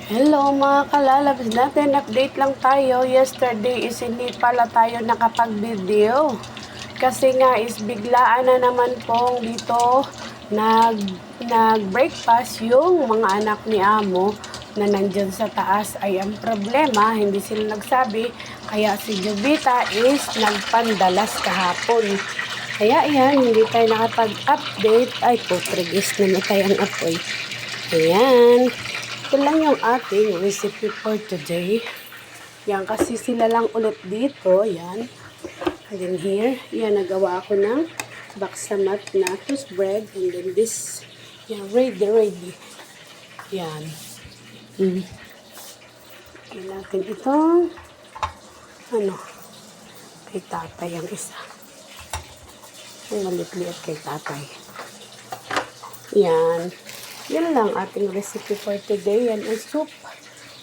Hello mga kalalabs natin, update lang tayo. Yesterday is hindi pala tayo nakapag-video. Kasi nga is biglaan na naman pong dito nag-breakfast yung mga anak ni Amo na nandyan sa taas ay ang problema, hindi sila nagsabi. Kaya si Jovita is nagpandalas kahapon. Kaya yan, hindi tayo nakapag-update. Ay po, trigis namatay ang apoy. Ayan. Ito lang yung ating recipe for today. Yan, kasi sila lang ulit dito. Yan. And then here, yan, nagawa ako ng baksamat na toast bread. And then this, yan, ready. Yan. Yan natin itong, kay tatay ang isa. Ang malit-liit kay tatay. Yan. Yan lang ating recipe for today. Yan ang soup.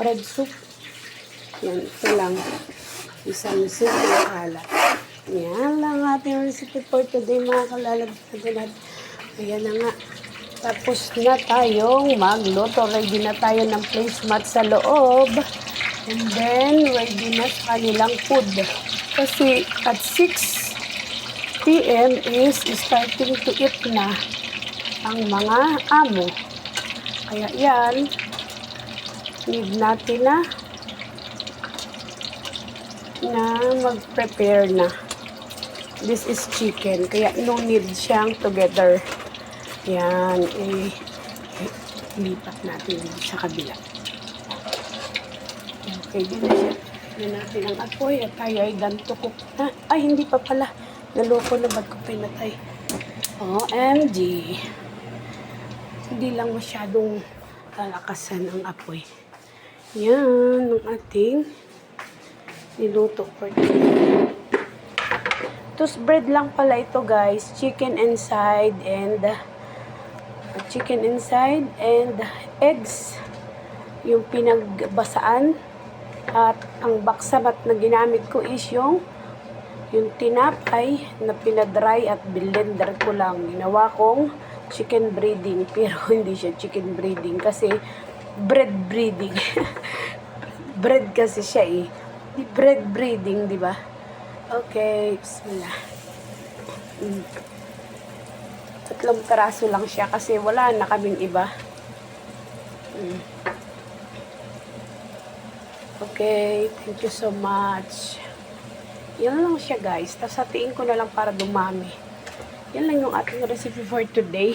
Red soup. Yan. Ito lang. Isang soup na kalat. Yan lang ating recipe for today mga kalalabs natin. Ayan na nga. Tapos na tayong magluto. Ready na tayo ng placemat sa loob. And then, ready na sa kanilang food. Kasi at 6 p.m. is starting to eat na ang mga amo. Kaya yan, need natin na mag-prepare na. This is chicken, kaya no need siyang together. Yan, lipat natin sa kabila. Okay, din na siya. Yan natin ang apoy at tayo ay ganto cook na. Ay, hindi pa pala. Naloko na, ba't ko pinatay? OMG. Hindi lang masyadong lalakasan ang apoy. Yan, ang ating niluto for today. Toast bread lang pala ito guys. Chicken inside and eggs. Yung pinagbasaan. At ang baksamat na ginamit ko is yung tinapay na pinadry at blender ko lang. Ginawa kong chicken breeding, pero hindi siya chicken breeding kasi bread breeding. Bread kasi siya eh. Bread breeding, di ba? Okay, bismillah. 3 peraso lang siya kasi wala na kaming iba. Okay, thank you so much. Yan lang siya guys. Tapos hatiin ko na lang para dumami. Yan lang yung ating recipe for today.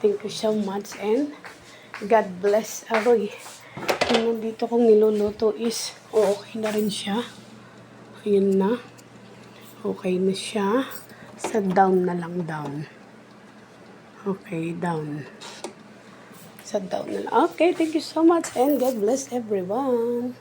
Thank you so much and God bless. Aroy, yung nandito kong niluluto is okay na rin siya. Ayan na. Okay na siya. Sa down na lang, down. Okay, down. Sa down na lang. Okay, thank you so much and God bless everyone.